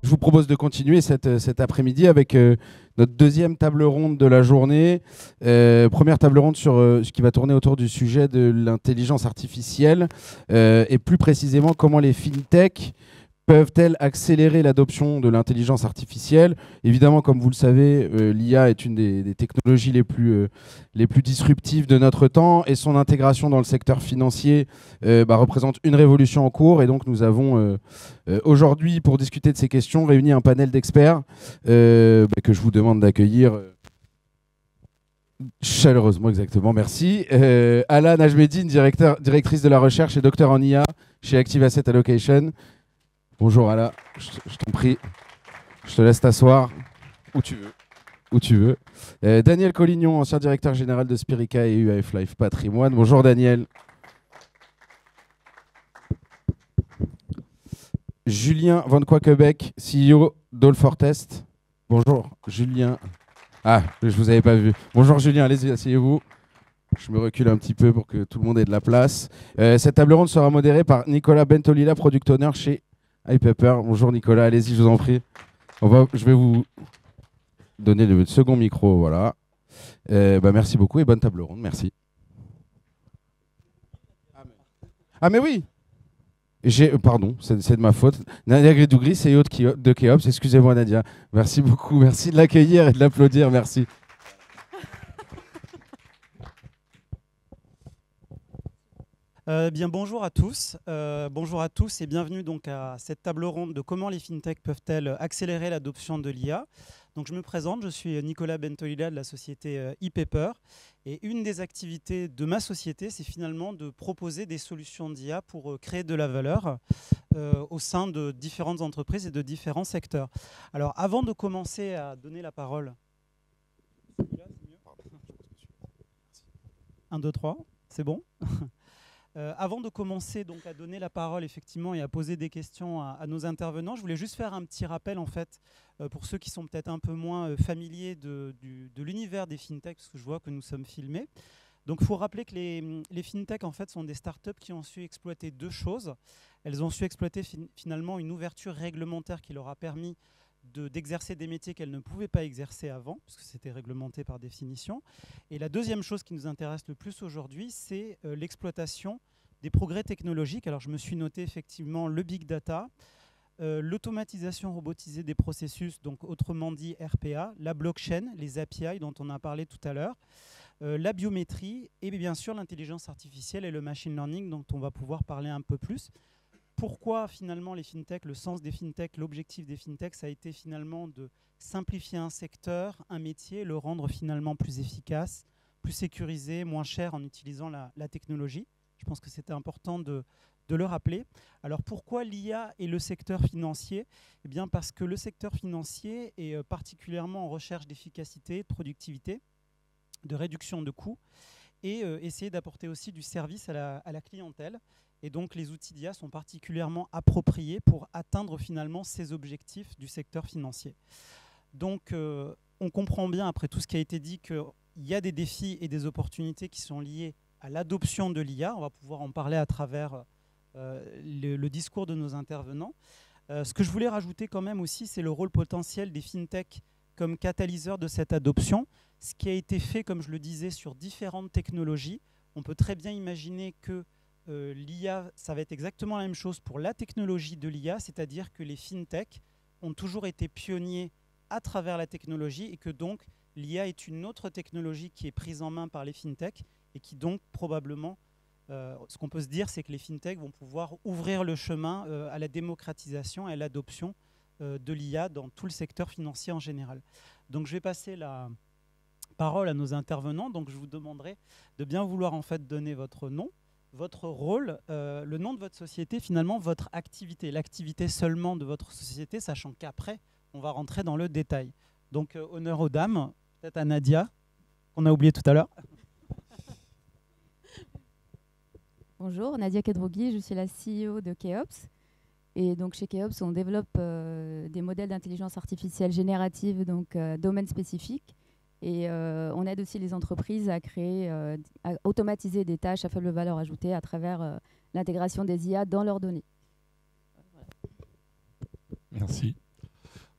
Je vous propose de continuer cet après-midi avec notre deuxième table ronde de la journée. Première table ronde sur ce qui va tourner autour du sujet de l'intelligence artificielle et plus précisément comment les fintechs peuvent-elles accélérer l'adoption de l'intelligence artificielle? Évidemment, comme vous le savez, l'IA est une des technologies les plus disruptives de notre temps et son intégration dans le secteur financier représente une révolution en cours. Et donc, nous avons aujourd'hui, pour discuter de ces questions, réuni un panel d'experts que je vous demande d'accueillir chaleureusement. Exactement, merci. Ala Najmeddine, directrice de la recherche et docteur en IA chez Active Asset Allocation. Bonjour Ala, je t'en prie, je te laisse t'asseoir où tu veux. Daniel Collignon, ancien directeur général de Spirica et UAF Life Patrimoine. Bonjour Daniel. Julien Van Quaquebec, CEO d'All4Test. Bonjour Julien. Ah, je vous avais pas vu. Bonjour Julien, allez-y, asseyez-vous. Je me recule un petit peu pour que tout le monde ait de la place. Cette table ronde sera modérée par Nicolas Bentolila, product owner chez iPepper. Bonjour Nicolas, allez-y, je vous en prie. Je vais vous donner le second micro, voilà. Merci beaucoup et bonne table ronde, merci. Ah mais oui, pardon, c'est de ma faute. Nadia Gridougri, CEO de Keops, excusez-moi Nadia. Merci beaucoup, merci de l'accueillir et de l'applaudir, merci. Bonjour à tous. Et bienvenue donc à cette table ronde de comment les fintechs peuvent-elles accélérer l'adoption de l'IA. Donc je me présente, je suis Nicolas Bentolila de la société iPepper et une des activités de ma société, c'est finalement de proposer des solutions d'IA pour créer de la valeur au sein de différentes entreprises et de différents secteurs. Alors avant de commencer à donner la parole... 1, 2, 3, c'est bon. Avant de commencer donc à donner la parole effectivement et à poser des questions à nos intervenants, je voulais juste faire un petit rappel en fait pour ceux qui sont peut-être un peu moins familiers de l'univers des fintechs, parce que je vois que nous sommes filmés. Donc il faut rappeler que les fintechs en fait sont des startups qui ont su exploiter deux choses. Elles ont su exploiter finalement une ouverture réglementaire qui leur a permis d'exercer des métiers qu'elles ne pouvaient pas exercer avant, parce que c'était réglementé par définition. Et la deuxième chose qui nous intéresse le plus aujourd'hui, c'est l'exploitation des progrès technologiques. Alors je me suis noté effectivement le big data, l'automatisation robotisée des processus, donc autrement dit RPA, la blockchain, les API dont on a parlé tout à l'heure, la biométrie et bien sûr l'intelligence artificielle et le machine learning dont on va pouvoir parler un peu plus. Pourquoi finalement les fintechs, le sens des fintechs, l'objectif des fintechs, ça a été finalement de simplifier un secteur, un métier, le rendre finalement plus efficace, plus sécurisé, moins cher en utilisant la technologie. Je pense que c'était important de le rappeler. Alors pourquoi l'IA et le secteur financier? Eh bien parce que le secteur financier est particulièrement en recherche d'efficacité, de productivité, de réduction de coûts et essayer d'apporter aussi du service à la clientèle. Et donc, les outils d'IA sont particulièrement appropriés pour atteindre finalement ces objectifs du secteur financier. Donc, on comprend bien, après tout ce qui a été dit, qu'il y a des défis et des opportunités qui sont liés à l'adoption de l'IA. On va pouvoir en parler à travers le discours de nos intervenants. Ce que je voulais rajouter quand même aussi, c'est le rôle potentiel des fintechs comme catalyseur de cette adoption. Ce qui a été fait, comme je le disais, sur différentes technologies. On peut très bien imaginer que l'IA, ça va être exactement la même chose pour la technologie de l'IA, c'est-à-dire que les fintechs ont toujours été pionniers à travers la technologie et que donc l'IA est une autre technologie qui est prise en main par les fintechs et qui donc probablement, ce qu'on peut se dire, c'est que les fintechs vont pouvoir ouvrir le chemin à la démocratisation et à l'adoption de l'IA dans tout le secteur financier en général. Donc je vais passer la parole à nos intervenants. Donc je vous demanderai de bien vouloir en fait donner votre nom, votre rôle, le nom de votre société, finalement votre activité, l'activité seulement de votre société, sachant qu'après, on va rentrer dans le détail. Donc, honneur aux dames, peut-être à Nadia, qu'on a oublié tout à l'heure. Bonjour, Nadia Kedrougui, je suis la CEO de Keops. Et donc chez Keops, on développe des modèles d'intelligence artificielle générative, donc domaine spécifique. Et on aide aussi les entreprises à créer, à automatiser des tâches à faible valeur ajoutée à travers l'intégration des IA dans leurs données. Merci.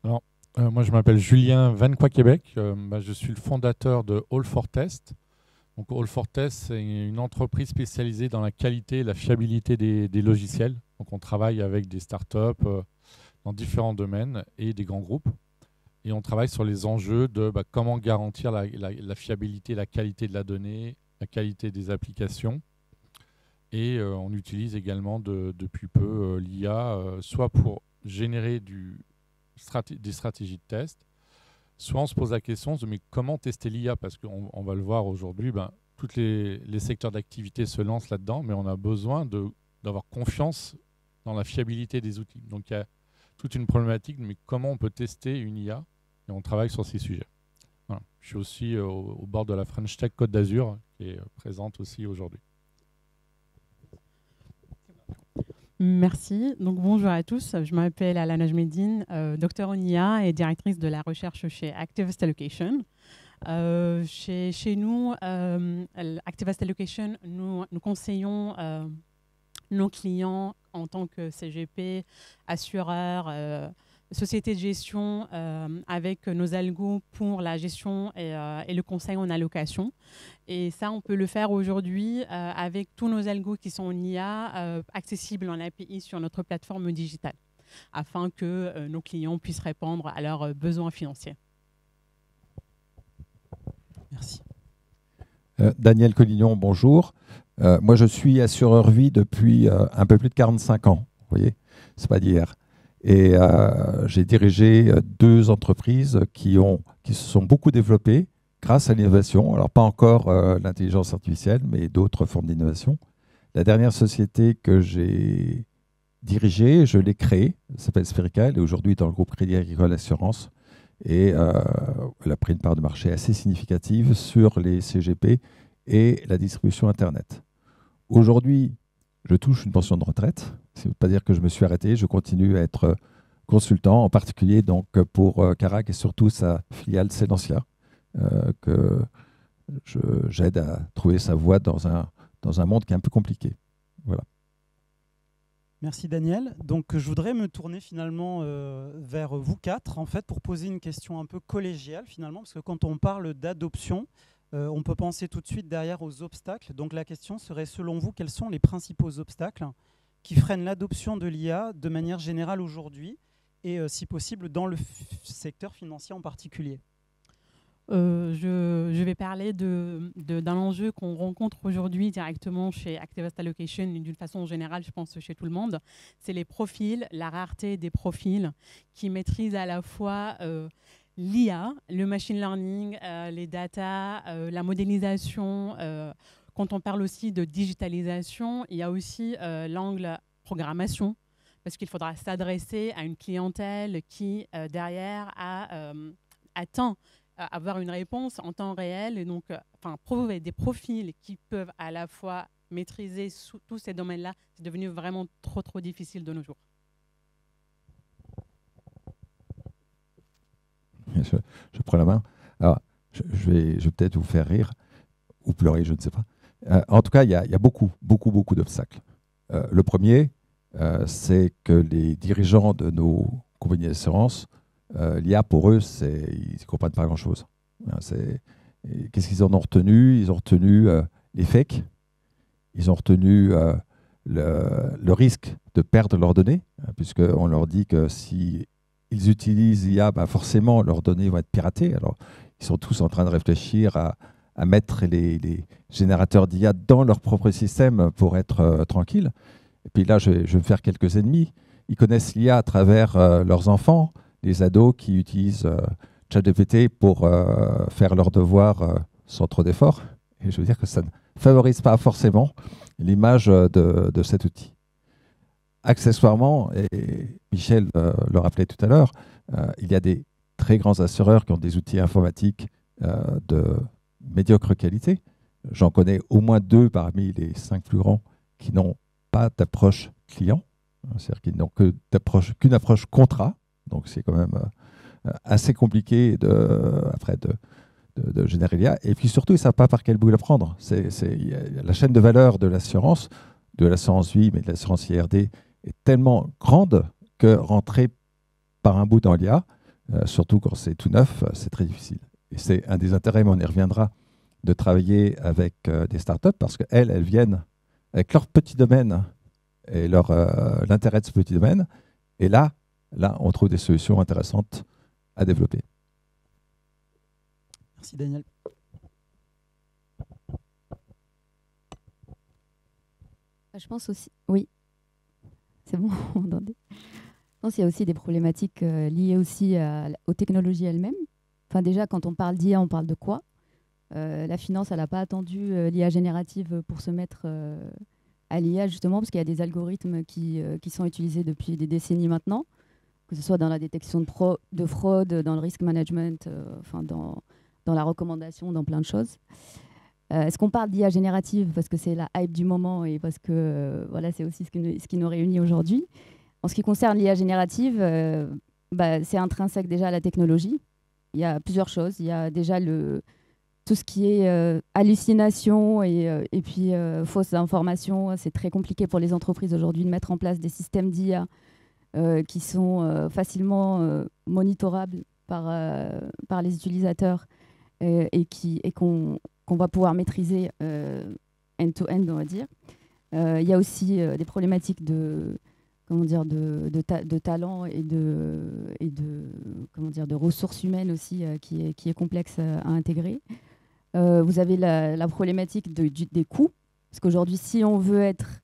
Alors, moi, je m'appelle Julien Vanquois-Québec. Je suis le fondateur de All4Test. Donc, All4Test, c'est une entreprise spécialisée dans la qualité et la fiabilité des logiciels. Donc, on travaille avec des startups dans différents domaines et des grands groupes. Et on travaille sur les enjeux de comment garantir la fiabilité, la qualité de la donnée, la qualité des applications. Et on utilise également depuis peu l'IA, soit pour générer des stratégies de test, soit on se pose la question de mais comment tester l'IA, parce qu'on va le voir aujourd'hui, tous les secteurs d'activité se lancent là-dedans, mais on a besoin d'avoir confiance dans la fiabilité des outils. Donc il y a toute une problématique, mais comment on peut tester une IA, et on travaille sur ces sujets. Voilà. Je suis aussi au bord de la French Tech Côte d'Azur, qui est présente aussi aujourd'hui. Merci. Donc, bonjour à tous. Je m'appelle Alana Jmedine, docteur en IA et directrice de la recherche chez Activist Allocation. Chez nous, Activist Allocation, nous conseillons nos clients en tant que CGP, assureurs, sociétés de gestion avec nos algos pour la gestion et le conseil en allocation. Et ça, on peut le faire aujourd'hui avec tous nos algos qui sont en IA accessibles en API sur notre plateforme digitale, afin que nos clients puissent répondre à leurs besoins financiers. Merci. Daniel Collignon, bonjour. Moi, je suis assureur vie depuis un peu plus de 45 ans. Vous voyez, c'est pas d'hier. Et j'ai dirigé 2 entreprises qui se sont beaucoup développées grâce à l'innovation. Alors, pas encore l'intelligence artificielle, mais d'autres formes d'innovation. La dernière société que j'ai dirigée, je l'ai créée, elle s'appelle Spherica, elle est aujourd'hui dans le groupe Crédit Agricole Assurance. Et elle a pris une part de marché assez significative sur les CGP et la distribution Internet. Aujourd'hui, je touche une pension de retraite. Ça ne veut pas dire que je me suis arrêté. Je continue à être consultant, en particulier donc, pour Carac et surtout sa filiale Cedentia, que j'aide à trouver sa voie dans un monde qui est un peu compliqué. Voilà. Merci Daniel. Donc je voudrais me tourner finalement vers vous 4 en fait, pour poser une question un peu collégiale finalement, parce que quand on parle d'adoption, on peut penser tout de suite derrière aux obstacles. Donc la question serait, selon vous, quels sont les principaux obstacles qui freinent l'adoption de l'IA de manière générale aujourd'hui et si possible dans le secteur financier en particulier? Je vais parler d'un enjeu qu'on rencontre aujourd'hui directement chez Activist Allocation et d'une façon générale, je pense, chez tout le monde. C'est les profils, la rareté des profils qui maîtrisent à la fois l'IA, le machine learning, les data, la modélisation. Quand on parle aussi de digitalisation, il y a aussi l'angle programmation, parce qu'il faudra s'adresser à une clientèle qui, derrière, attend avoir une réponse en temps réel et donc prouver des profils qui peuvent à la fois maîtriser tous ces domaines-là. C'est devenu vraiment trop difficile de nos jours. Je prends la main. Alors, je vais peut-être vous faire rire ou pleurer, je ne sais pas. En tout cas, il y a beaucoup d'obstacles. Le premier, c'est que les dirigeants de nos compagnies d'assurance, l'IA pour eux, ils ne comprennent pas grand-chose. Qu'est-ce qu'ils en ont retenu? Ils ont retenu les fakes, ils ont retenu le risque de perdre leurs données, puisqu'on leur dit que si ils utilisent l'IA, forcément leurs données vont être piratées. Alors, ils sont tous en train de réfléchir à mettre les générateurs d'IA dans leur propre système pour être tranquilles. Et puis là, je vais me faire quelques ennemis. Ils connaissent l'IA à travers leurs enfants, les ados qui utilisent ChatGPT pour faire leurs devoirs sans trop d'efforts. Et je veux dire que ça ne favorise pas forcément l'image de cet outil. Accessoirement, et Michel le rappelait tout à l'heure, il y a des très grands assureurs qui ont des outils informatiques de médiocre qualité. J'en connais au moins 2 parmi les 5 plus grands qui n'ont pas d'approche client, c'est-à-dire qu'ils n'ont qu'une approche contrat. Donc c'est quand même assez compliqué après de générer l'IA. Et puis surtout, ils ne savent pas par quel bout la prendre. La chaîne de valeur de l'assurance vie, mais de l'assurance IRD, est tellement grande que rentrer par un bout dans l'IA, surtout quand c'est tout neuf, c'est très difficile. Et c'est un des intérêts, mais on y reviendra, de travailler avec des startups parce qu'elles viennent avec leur petit domaine et l'intérêt de ce petit domaine. Et là, on trouve des solutions intéressantes à développer. Merci Daniel. Je pense aussi, oui, c'est bon, on entendait. Je pense qu'il y a aussi des problématiques liées aussi aux technologies elles-mêmes. Enfin, déjà, quand on parle d'IA, on parle de quoi? La finance, elle n'a pas attendu l'IA générative pour se mettre à l'IA, justement, parce qu'il y a des algorithmes qui sont utilisés depuis des décennies maintenant, que ce soit dans la détection de fraude, dans le risk management, enfin, dans la recommandation, dans plein de choses. Est-ce qu'on parle d'IA générative parce que c'est la hype du moment et parce que voilà, c'est aussi ce qui nous réunit aujourd'hui? En ce qui concerne l'IA générative, c'est intrinsèque déjà à la technologie. Il y a plusieurs choses. Il y a déjà tout ce qui est hallucination et puis fausses informations. C'est très compliqué pour les entreprises aujourd'hui de mettre en place des systèmes d'IA qui sont facilement monitorables par les utilisateurs et qu'on va pouvoir maîtriser end-to-end, on va dire. Il y a aussi des problématiques de talent et de ressources humaines aussi qui est complexe à intégrer. Vous avez la problématique des coûts, parce qu'aujourd'hui, si on veut être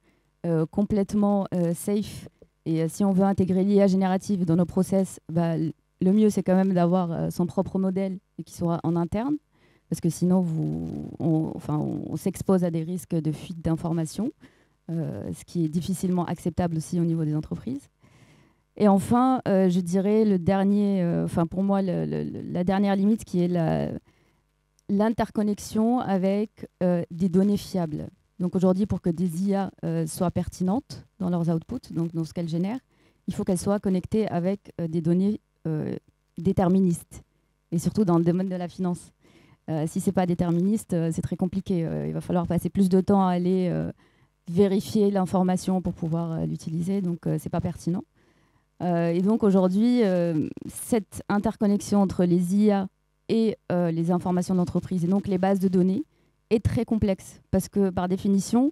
complètement safe et si on veut intégrer l'IA générative dans nos process, le mieux, c'est quand même d'avoir son propre modèle et qui soit en interne, parce que sinon, on s'expose à des risques de fuite d'informations, ce qui est difficilement acceptable aussi au niveau des entreprises. Et enfin, je dirais pour moi, la dernière limite qui est l'interconnexion avec des données fiables. Donc aujourd'hui, pour que des IA soient pertinentes dans leurs outputs, donc dans ce qu'elles génèrent, il faut qu'elles soient connectées avec des données déterministes, et surtout dans le domaine de la finance. Si ce n'est pas déterministe, c'est très compliqué. Il va falloir passer plus de temps à aller vérifier l'information pour pouvoir l'utiliser, donc ce n'est pas pertinent. Et donc aujourd'hui, cette interconnexion entre les IA et les informations d'entreprise, et donc les bases de données, est très complexe, parce que par définition,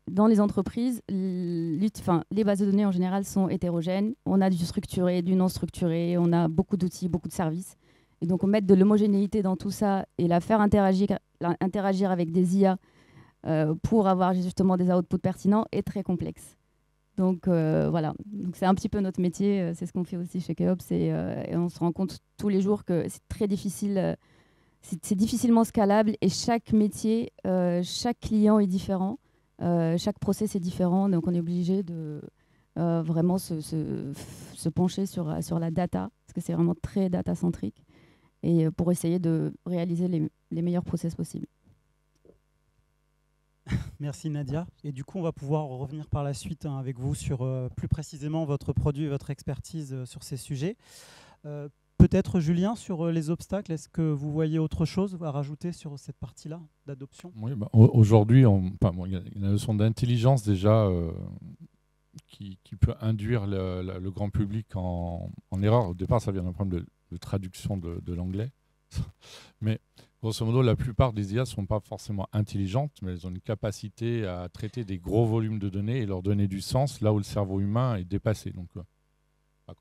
dans les entreprises, les bases de données en général sont hétérogènes. On a du structuré, du non structuré, on a beaucoup d'outils, beaucoup de services. Et donc, mettre de l'homogénéité dans tout ça et la faire interagir avec des IA pour avoir justement des outputs pertinents est très complexe. Donc, voilà. Donc, c'est un petit peu notre métier. C'est ce qu'on fait aussi chez Keops. Et on se rend compte tous les jours que c'est très difficile. C'est difficilement scalable. Et chaque métier, chaque client est différent. Chaque process est différent, donc on est obligé de vraiment se pencher sur la data, parce que c'est vraiment très data-centrique, et pour essayer de réaliser les meilleurs process possibles. Merci Nadia. Et du coup, on va pouvoir revenir par la suite avec vous sur plus précisément votre produit et votre expertise sur ces sujets. Peut-être Julien, sur les obstacles, est-ce que vous voyez autre chose à rajouter sur cette partie-là d'adoption? Oui, aujourd'hui, il y a la notion d'intelligence déjà qui peut induire le grand public en erreur. Au départ, ça vient d'un problème de traduction de l'anglais. Mais grosso modo, la plupart des IA ne sont pas forcément intelligentes, mais elles ont une capacité à traiter des gros volumes de données et leur donner du sens là où le cerveau humain est dépassé. Donc,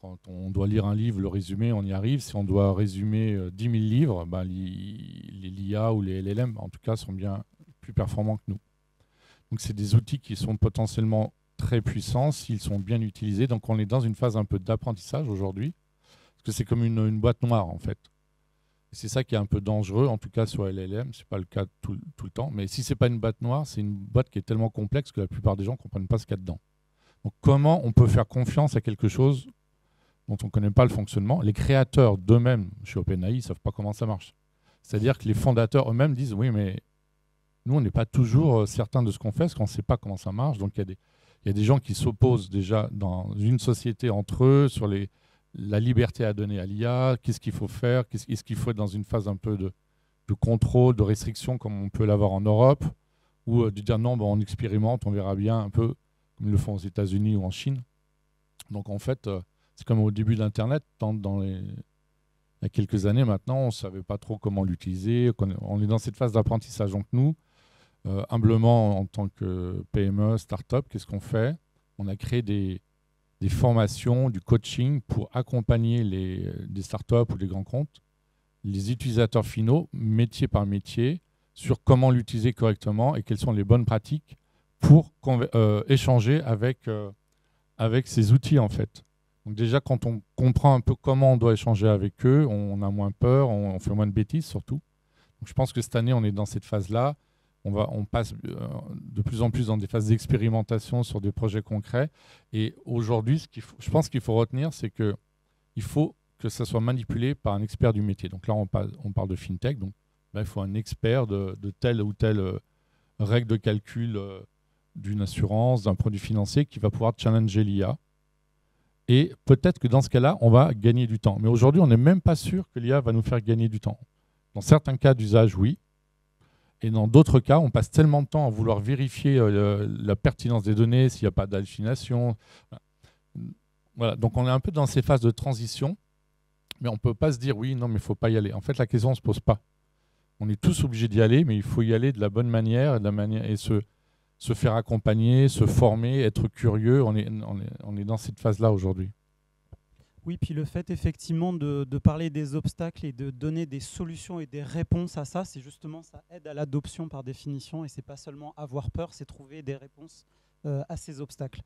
quand on doit lire un livre, le résumé, on y arrive. Si on doit résumer 10 000 livres, les LIA ou les LLM, en tout cas, sont bien plus performants que nous. Donc, c'est des outils qui sont potentiellement très puissants s'ils sont bien utilisés. Donc, on est dans une phase un peu d'apprentissage aujourd'hui, parce que c'est comme une boîte noire, en fait. Et c'est ça qui est un peu dangereux, en tout cas sur LLM. Ce n'est pas le cas tout le temps. Mais si ce n'est pas une boîte noire, c'est une boîte qui est tellement complexe que la plupart des gens ne comprennent pas ce qu'il y a dedans. Donc, comment on peut faire confiance à quelque chose dont on ne connaît pas le fonctionnement? Les créateurs d'eux-mêmes, chez OpenAI, ne savent pas comment ça marche. C'est-à-dire que les fondateurs eux-mêmes disent « Oui, mais nous, on n'est pas toujours certains de ce qu'on fait, parce qu'on ne sait pas comment ça marche. » Donc, il y a des gens qui s'opposent déjà dans une société entre eux sur la liberté à donner à l'IA, qu'est-ce qu'il faut faire, est-ce qu'il faut être dans une phase un peu de contrôle, de restriction, comme on peut l'avoir en Europe, ou de dire « Non, on expérimente, on verra bien », un peu comme ils le font aux États-Unis ou en Chine. Donc, en fait... c'est comme au début d'Internet, dans il y a quelques années maintenant, on ne savait pas trop comment l'utiliser. On est dans cette phase d'apprentissage. Donc nous, humblement, en tant que PME, start-up, qu'est-ce qu'on fait? On a créé des formations, du coaching pour accompagner des start-up ou des grands comptes, les utilisateurs finaux, métier par métier, sur comment l'utiliser correctement et quelles sont les bonnes pratiques pour échanger avec ces outils, en fait. Donc déjà, quand on comprend un peu comment on doit échanger avec eux, on a moins peur, on fait moins de bêtises surtout. Donc je pense que cette année, on est dans cette phase-là. On passe de plus en plus dans des phases d'expérimentation sur des projets concrets. Et aujourd'hui, je pense qu'il faut retenir, c'est qu'il faut que ça soit manipulé par un expert du métier. Donc là, on parle de FinTech. Donc là, il faut un expert de telle ou telle règle de calcul d'une assurance, d'un produit financier qui va pouvoir challenger l'IA. Et peut-être que dans ce cas-là, on va gagner du temps. Mais aujourd'hui, on n'est même pas sûr que l'IA va nous faire gagner du temps. Dans certains cas d'usage, oui. Et dans d'autres cas, on passe tellement de temps à vouloir vérifier la pertinence des données, s'il n'y a pas d'hallucination. Voilà. Donc on est un peu dans ces phases de transition, mais on ne peut pas se dire oui, non, mais il ne faut pas y aller. En fait, la question ne se pose pas. On est tous obligés d'y aller, mais il faut y aller de la bonne manière, et se faire accompagner, se former, être curieux. On est dans cette phase-là aujourd'hui. Oui, puis le fait effectivement de parler des obstacles et de donner des solutions et des réponses à ça, c'est justement, ça aide à l'adoption par définition, et c'est pas seulement avoir peur, c'est trouver des réponses à ces obstacles.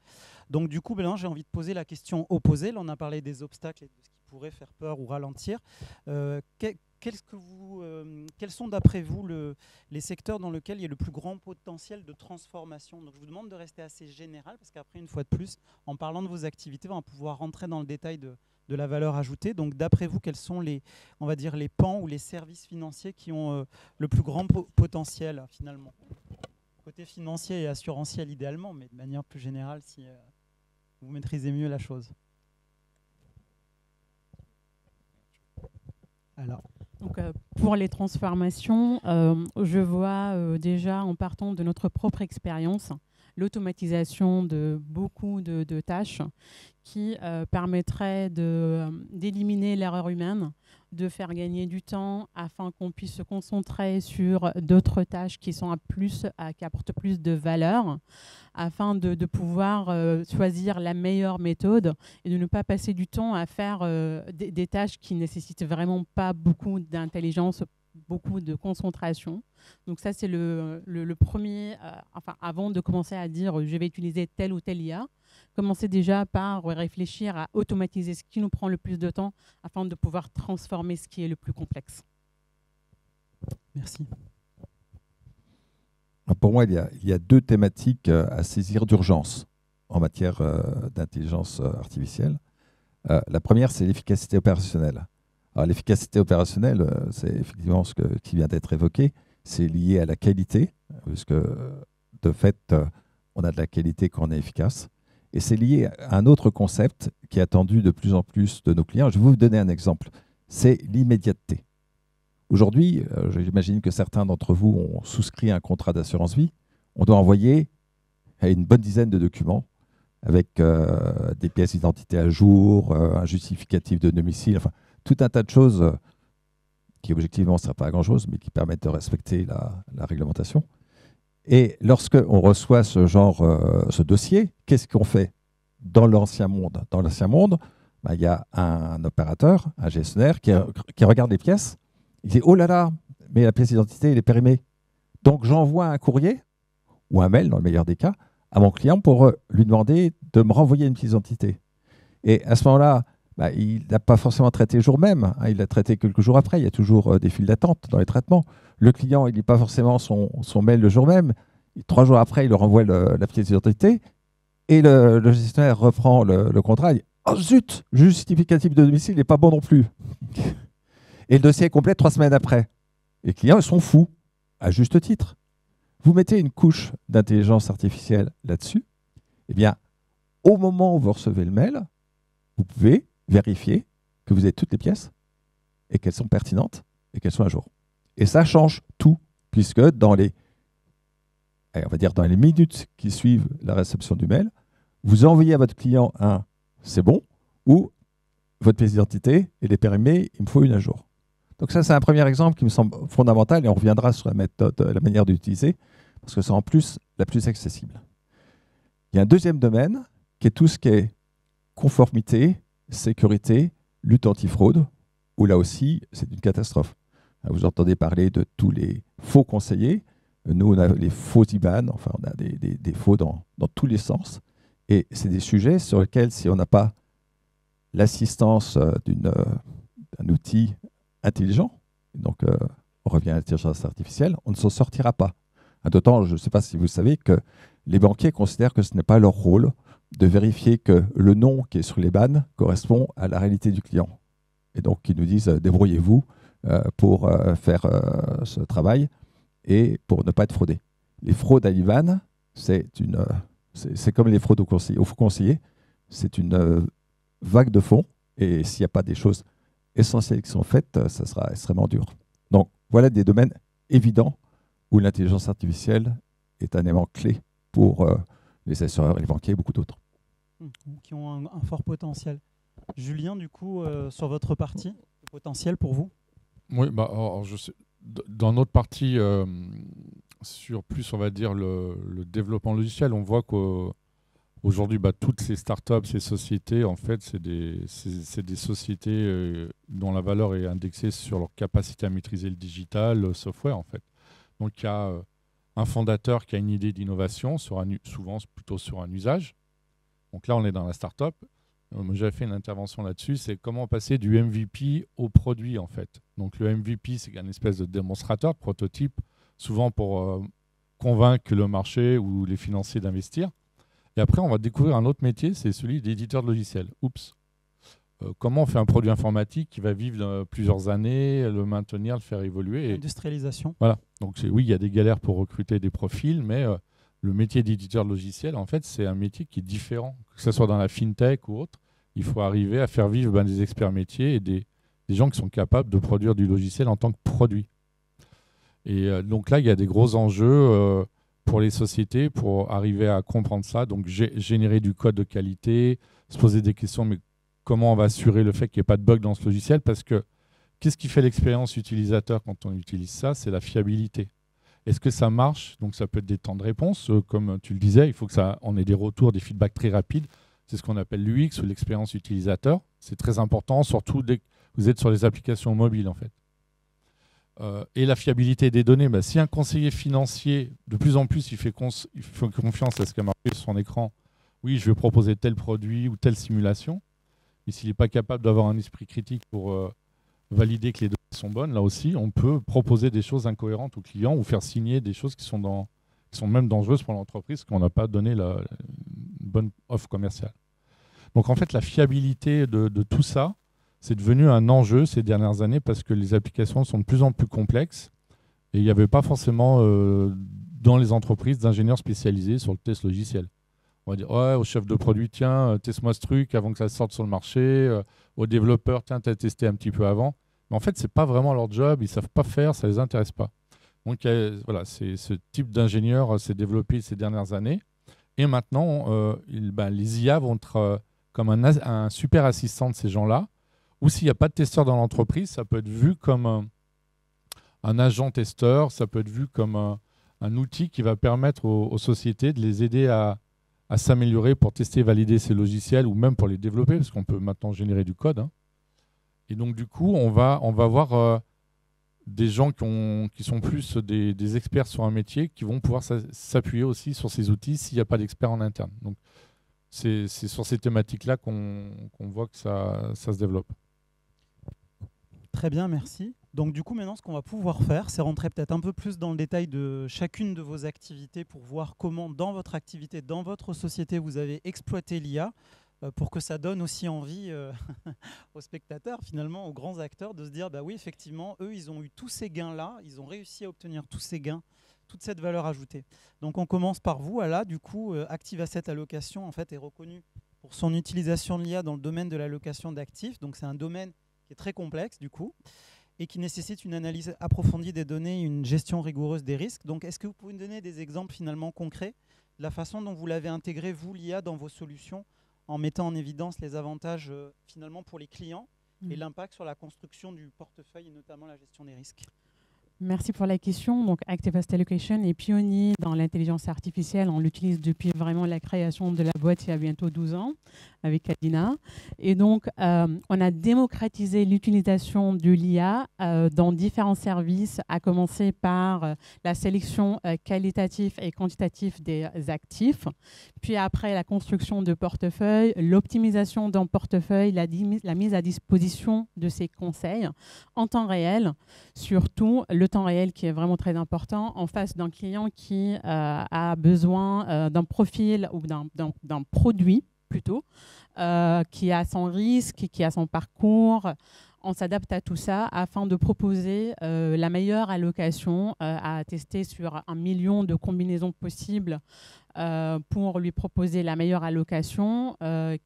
Donc du coup, j'ai envie de poser la question opposée. Là, on a parlé des obstacles et de ce qui pourrait faire peur ou ralentir. Quels sont d'après vous les secteurs dans lesquels il y a le plus grand potentiel de transformation? Donc je vous demande de rester assez général, parce qu'après, une fois de plus, en parlant de vos activités, on va pouvoir rentrer dans le détail de la valeur ajoutée. Donc d'après vous, quels sont les pans ou les services financiers qui ont le plus grand potentiel finalement? Côté financier et assurantiel idéalement, mais de manière plus générale si vous maîtrisez mieux la chose. Alors. Donc, pour les transformations, je vois déjà, en partant de notre propre expérience, l'automatisation de beaucoup de tâches qui permettrait d'éliminer l'erreur humaine, de faire gagner du temps afin qu'on puisse se concentrer sur d'autres tâches qui apportent plus de valeur, afin de pouvoir choisir la meilleure méthode et de ne pas passer du temps à faire des tâches qui ne nécessitent vraiment pas beaucoup d'intelligence, beaucoup de concentration. Donc ça, c'est le premier, avant de commencer à dire je vais utiliser telle ou telle IA, commencer déjà par réfléchir à automatiser ce qui nous prend le plus de temps afin de pouvoir transformer ce qui est le plus complexe. Merci. Pour moi, il y a deux thématiques à saisir d'urgence en matière d'intelligence artificielle. La première, c'est l'efficacité opérationnelle. Alors, l'efficacité opérationnelle, c'est effectivement ce qui vient d'être évoqué. C'est lié à la qualité, puisque de fait, on a de la qualité quand on est efficace. Et c'est lié à un autre concept qui est attendu de plus en plus de nos clients. Je vais vous donner un exemple. C'est l'immédiateté. Aujourd'hui, j'imagine que certains d'entre vous ont souscrit un contrat d'assurance vie. On doit envoyer une bonne dizaine de documents avec des pièces d'identité à jour, un justificatif de domicile, enfin, tout un tas de choses qui objectivement ne servent pas à grand-chose, mais qui permettent de respecter la réglementation. Et lorsqu'on reçoit ce dossier, qu'est-ce qu'on fait dans l'ancien monde? Dans l'ancien monde, il y a un opérateur, un gestionnaire qui regarde les pièces. Il dit « Oh là là, mais la pièce d'identité, elle est périmée. » Donc j'envoie un courrier, ou un mail dans le meilleur des cas, à mon client pour lui demander de me renvoyer une pièce d'identité. Et à ce moment-là, il n'a pas forcément traité le jour même, il l'a traité quelques jours après. Il y a toujours des files d'attente dans les traitements. Le client, il ne lit pas forcément son mail le jour même. 3 jours après, il leur renvoie la pièce d'identité. Et le gestionnaire reprend le contrat. Il dit « Oh zut, le justificatif de domicile n'est pas bon non plus. » Et le dossier est complet 3 semaines après. Les clients, ils sont fous, à juste titre. Vous mettez une couche d'intelligence artificielle là-dessus, eh bien, au moment où vous recevez le mail, vous pouvez vérifier que vous avez toutes les pièces et qu'elles sont pertinentes et qu'elles sont à jour. Et ça change tout, puisque dans les minutes qui suivent la réception du mail, vous envoyez à votre client un « c'est bon » ou votre pièce d'identité, elle est périmée, il me faut une à jour. Donc ça, c'est un premier exemple qui me semble fondamental et on reviendra sur la méthode, la manière d'utiliser, parce que c'est en plus la plus accessible. Il y a un deuxième domaine qui est tout ce qui est conformité, sécurité, lutte antifraude, où là aussi, c'est une catastrophe. Vous entendez parler de tous les faux conseillers. Nous, on a les faux IBAN, enfin, on a des faux dans tous les sens. Et c'est des sujets sur lesquels, si on n'a pas l'assistance d'un outil intelligent, donc on revient à l'intelligence artificielle, on ne s'en sortira pas. D'autant, je ne sais pas si vous savez, que les banquiers considèrent que ce n'est pas leur rôle de vérifier que le nom qui est sur les IBAN correspond à la réalité du client. Et donc, ils nous disent, débrouillez-vous pour faire ce travail et pour ne pas être fraudé. Les fraudes à l'IBAN, c'est comme les fraudes aux faux conseillers, c'est une vague de fonds, et s'il n'y a pas des choses essentielles qui sont faites, ça sera extrêmement dur. Donc, voilà des domaines évidents où l'intelligence artificielle est un élément clé pour les assureurs, les banquiers et beaucoup d'autres. Qui ont un fort potentiel. Julien, du coup, sur votre partie, le potentiel pour vous? Oui, bah, alors, je sais, dans notre partie, sur plus, on va dire, le développement logiciel, on voit qu'aujourd'hui, toutes ces startups, ces sociétés, en fait, c'est des sociétés dont la valeur est indexée sur leur capacité à maîtriser le digital, le software, en fait. Donc, il y a un fondateur qui a une idée d'innovation, souvent plutôt sur un usage. Donc là, on est dans la startup. J'avais fait une intervention là-dessus, c'est comment passer du MVP au produit, en fait. Donc le MVP, c'est une espèce de démonstrateur, de prototype, souvent pour convaincre le marché ou les financiers d'investir. Et après, on va découvrir un autre métier, c'est celui d'éditeur de logiciel. Oups. Comment on fait un produit informatique qui va vivre plusieurs années, le maintenir, le faire évoluer. Industrialisation. Voilà. Donc oui, il y a des galères pour recruter des profils, mais le métier d'éditeur de logiciel, en fait, c'est un métier qui est différent. Que ce soit dans la fintech ou autre, il faut arriver à faire vivre des experts métiers et des gens qui sont capables de produire du logiciel en tant que produit. Et donc là, il y a des gros enjeux pour les sociétés pour arriver à comprendre ça. Donc générer du code de qualité, se poser des questions, mais comment on va assurer le fait qu'il n'y ait pas de bug dans ce logiciel? Parce que qu'est-ce qui fait l'expérience utilisateur quand on utilise ça? C'est la fiabilité. Est-ce que ça marche? Donc ça peut être des temps de réponse, comme tu le disais, il faut que on ait des retours, des feedbacks très rapides. C'est ce qu'on appelle l'UX ou l'expérience utilisateur. C'est très important, surtout dès que vous êtes sur les applications mobiles, en fait. Et la fiabilité des données, si un conseiller financier, de plus en plus, il fait confiance à ce qui a marqué sur son écran, oui, je vais proposer tel produit ou telle simulation, mais s'il n'est pas capable d'avoir un esprit critique pour valider que les données sont bonnes, là aussi, on peut proposer des choses incohérentes aux clients ou faire signer des choses qui sont même dangereuses pour l'entreprise parce qu'on n'a pas donné une bonne offre commerciale. Donc en fait, la fiabilité de tout ça, c'est devenu un enjeu ces dernières années parce que les applications sont de plus en plus complexes et il n'y avait pas forcément dans les entreprises d'ingénieurs spécialisés sur le test logiciel. On va dire, ouais, au chef de produit, tiens, teste-moi ce truc avant que ça sorte sur le marché. Aux développeurs, tiens, tu as testé un petit peu avant. Mais en fait, ce n'est pas vraiment leur job, ils ne savent pas faire, ça ne les intéresse pas. Donc voilà, ce type d'ingénieur s'est développé ces dernières années. Et maintenant, les IA vont être comme un super assistant de ces gens-là. Ou s'il n'y a pas de testeur dans l'entreprise, ça peut être vu comme un agent testeur, ça peut être vu comme un outil qui va permettre aux sociétés de les aider à s'améliorer pour tester et valider ces logiciels ou même pour les développer, parce qu'on peut maintenant générer du code. Hein. Et donc, du coup, on va voir des gens qui sont plus des experts sur un métier qui vont pouvoir s'appuyer aussi sur ces outils s'il n'y a pas d'experts en interne. Donc, c'est sur ces thématiques-là qu'on voit que ça se développe. Très bien, merci. Donc du coup, maintenant, ce qu'on va pouvoir faire, c'est rentrer peut-être un peu plus dans le détail de chacune de vos activités pour voir comment, dans votre activité, dans votre société, vous avez exploité l'IA pour que ça donne aussi envie aux spectateurs, finalement, aux grands acteurs, de se dire, bah oui, effectivement, eux, ils ont eu tous ces gains-là, ils ont réussi à obtenir tous ces gains, toute cette valeur ajoutée. Donc on commence par vous, Ala. Du coup, Active Asset Allocation, en fait, est reconnu pour son utilisation de l'IA dans le domaine de l'allocation d'actifs. Donc c'est un domaine qui est très complexe, du coup, et qui nécessite une analyse approfondie des données, une gestion rigoureuse des risques. Donc, est-ce que vous pouvez nous donner des exemples finalement concrets de la façon dont vous l'avez intégré, vous, l'IA, dans vos solutions en mettant en évidence les avantages finalement pour les clients et l'impact sur la construction du portefeuille et notamment la gestion des risques. Merci pour la question. Donc, Activest Allocation est pionnier dans l'intelligence artificielle. On l'utilise depuis vraiment la création de la boîte il y a bientôt 12 ans avec Adina. Et donc, on a démocratisé l'utilisation de l'IA dans différents services, à commencer par la sélection qualitative et quantitative des actifs, puis après la construction de portefeuilles, l'optimisation d'un portefeuille, la mise à disposition de ces conseils en temps réel, surtout le temps réel qui est vraiment très important en face d'un client qui a besoin d'un profil ou d'un produit plutôt, qui a son risque, qui a son parcours. On s'adapte à tout ça afin de proposer la meilleure allocation à tester sur 1 million de combinaisons possibles pour lui proposer la meilleure allocation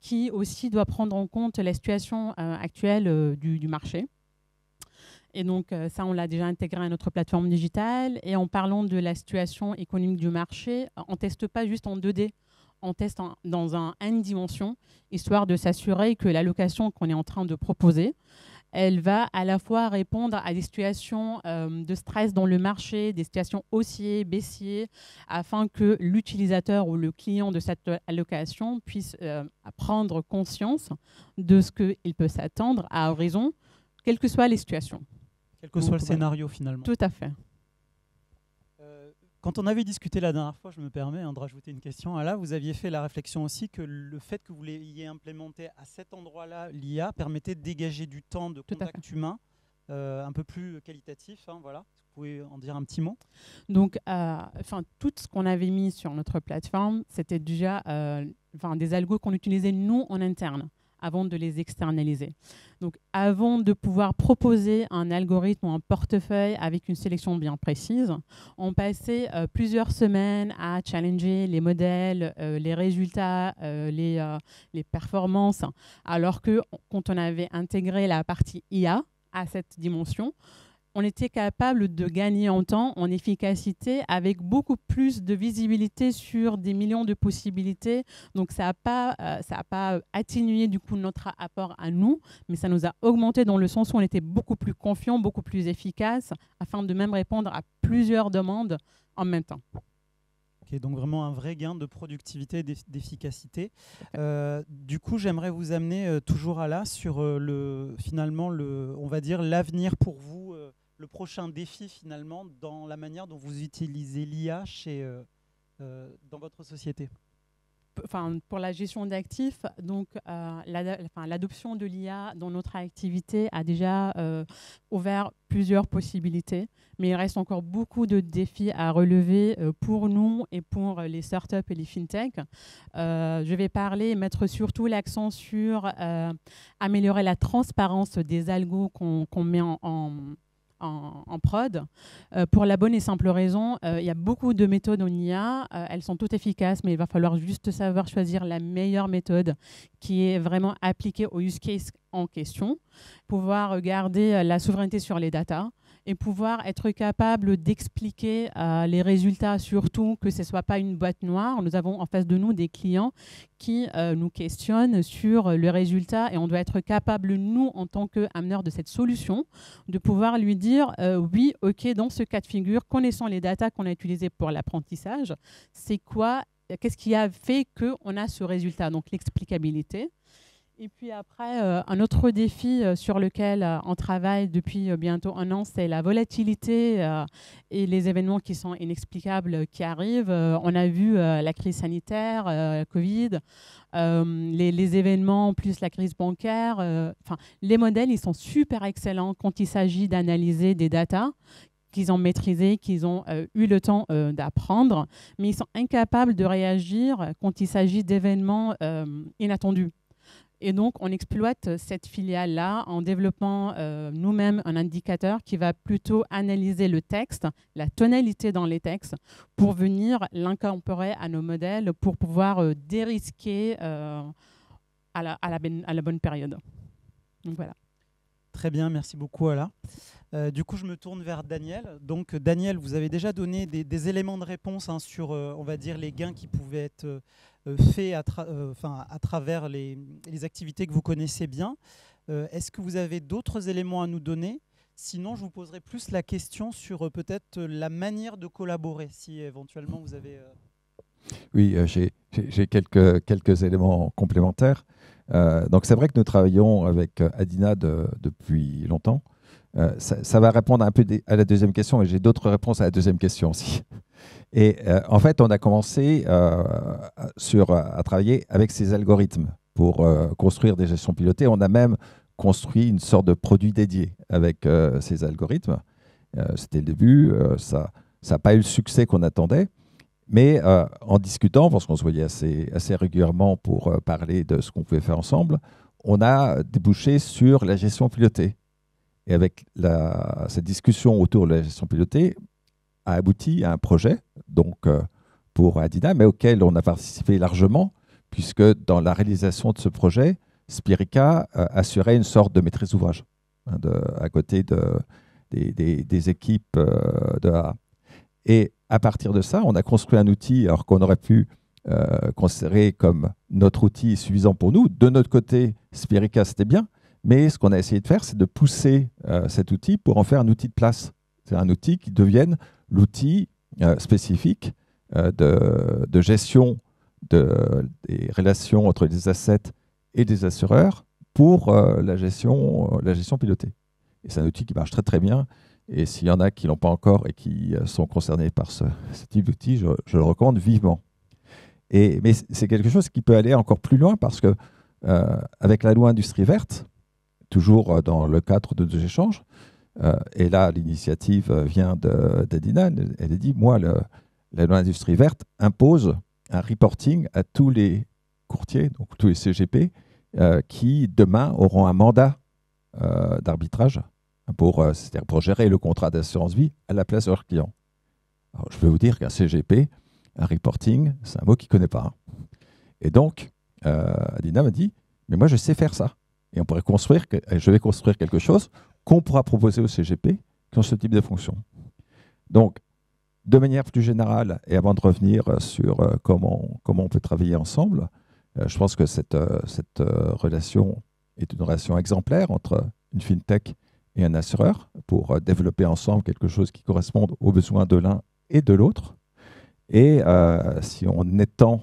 qui aussi doit prendre en compte la situation actuelle du marché. Et donc, ça, on l'a déjà intégré à notre plateforme digitale. Et en parlant de la situation économique du marché, on ne teste pas juste en 2D, on teste dans un N dimension, histoire de s'assurer que l'allocation qu'on est en train de proposer, elle va à la fois répondre à des situations de stress dans le marché, des situations haussiers, baissiers, afin que l'utilisateur ou le client de cette allocation puisse prendre conscience de ce qu'il peut s'attendre à horizon, quelles que soient les situations. Quel que soit le scénario finalement. Tout à fait. Quand on avait discuté la dernière fois, je me permets de rajouter une question. Là, vous aviez fait la réflexion aussi que le fait que vous l'ayez implémenté à cet endroit-là, l'IA, permettait de dégager du temps de contact humain un peu plus qualitatif. Voilà. Vous pouvez en dire un petit mot? Donc, tout ce qu'on avait mis sur notre plateforme, c'était déjà des algos qu'on utilisait nous en interne, avant de les externaliser. Donc, avant de pouvoir proposer un algorithme ou un portefeuille avec une sélection bien précise, on passait plusieurs semaines à challenger les modèles, les résultats, les performances, alors que quand on avait intégré la partie IA à cette dimension, on était capable de gagner en temps, en efficacité, avec beaucoup plus de visibilité sur des millions de possibilités. Donc, ça n'a pas atténué du coup notre apport à nous, mais ça nous a augmenté dans le sens où on était beaucoup plus confiant, beaucoup plus efficace, afin de même répondre à plusieurs demandes en même temps. Okay, donc vraiment un vrai gain de productivité et d'efficacité. Du coup, j'aimerais vous amener toujours à là sur on va dire l'avenir pour vous, le prochain défi finalement dans la manière dont vous utilisez l'IA dans votre société. Pour la gestion d'actifs, donc l'adoption de l'IA dans notre activité a déjà ouvert plusieurs possibilités, mais il reste encore beaucoup de défis à relever pour nous et pour les startups et les fintechs. Je vais mettre surtout l'accent sur améliorer la transparence des algos qu'on met en prod, pour la bonne et simple raison, il y a beaucoup de méthodes en IA, elles sont toutes efficaces, mais il va falloir juste savoir choisir la meilleure méthode qui est vraiment appliquée au use case en question, pouvoir garder la souveraineté sur les datas et pouvoir être capable d'expliquer les résultats, surtout que ce ne soit pas une boîte noire. Nous avons en face de nous des clients qui nous questionnent sur le résultat et on doit être capable, nous, en tant qu'ameneurs de cette solution, de pouvoir lui dire oui, ok, dans ce cas de figure, connaissant les datas qu'on a utilisées pour l'apprentissage, c'est quoi, qu'est-ce qui a fait qu'on a ce résultat, donc l'explicabilité. Et puis après, un autre défi sur lequel on travaille depuis bientôt 1 an, c'est la volatilité et les événements qui sont inexplicables qui arrivent. On a vu la crise sanitaire, Covid, les événements plus la crise bancaire. Les modèles, ils sont super excellents quand il s'agit d'analyser des datas qu'ils ont maîtrisé, qu'ils ont eu le temps d'apprendre, mais ils sont incapables de réagir quand il s'agit d'événements inattendus. Et donc, on exploite cette filiale-là en développant nous-mêmes un indicateur qui va plutôt analyser le texte, la tonalité dans les textes, pour venir l'incorporer à nos modèles, pour pouvoir dérisquer à la bonne période. Donc, voilà. Très bien, merci beaucoup Ala. Du coup, je me tourne vers Daniel. Donc, Daniel, vous avez déjà donné des éléments de réponse sur, on va dire, les gains qui pouvaient être fait à travers les activités que vous connaissez bien. Est-ce que vous avez d'autres éléments à nous donner? Sinon, je vous poserai plus la question sur peut-être la manière de collaborer, si éventuellement vous avez... Oui, j'ai quelques éléments complémentaires. Donc c'est vrai que nous travaillons avec Adina depuis longtemps. Ça va répondre un peu à la deuxième question, et j'ai d'autres réponses à la deuxième question aussi. Et en fait, on a commencé à travailler avec ces algorithmes pour construire des gestions pilotées. On a même construit une sorte de produit dédié avec ces algorithmes. C'était le début, ça n'a pas eu le succès qu'on attendait. Mais en discutant, parce qu'on se voyait assez régulièrement pour parler de ce qu'on pouvait faire ensemble, on a débouché sur la gestion pilotée. Et avec cette discussion autour de la gestion pilotée a abouti à un projet, donc pour Adina, mais auquel on a participé largement, puisque dans la réalisation de ce projet, Spirica assurait une sorte de maîtrise d'ouvrage à côté des équipes de AA. Et à partir de ça, on a construit un outil alors qu'on aurait pu considérer comme notre outil suffisant pour nous. De notre côté, Spirica, c'était bien, mais ce qu'on a essayé de faire, c'est de pousser cet outil pour en faire un outil de place. C'est un outil qui devienne l'outil spécifique de gestion des relations entre les assets et des assureurs pour la gestion pilotée. Et c'est un outil qui marche très très bien. Et s'il y en a qui ne l'ont pas encore et qui sont concernés par ce type d'outil, je le recommande vivement. Mais c'est quelque chose qui peut aller encore plus loin parce que avec la loi Industrie verte, toujours dans le cadre de deux échanges, et là l'initiative vient d'Adina, elle a dit, moi, la loi Industrie verte impose un reporting à tous les courtiers, donc tous les CGP, qui demain auront un mandat d'arbitrage c'est-à-dire pour gérer le contrat d'assurance vie à la place de leurs clients. Alors, je peux vous dire qu'un CGP, un reporting, c'est un mot qu'il ne connaît pas. Et donc, Adina m'a dit, mais moi je sais faire ça. Et je vais construire quelque chose qu'on pourra proposer aux CGP qui ont ce type de fonction. Donc, de manière plus générale, et avant de revenir sur comment on peut travailler ensemble, je pense que cette relation est une relation exemplaire entre une fintech et un assureur pour développer ensemble quelque chose qui corresponde aux besoins de l'un et de l'autre. Et si on étend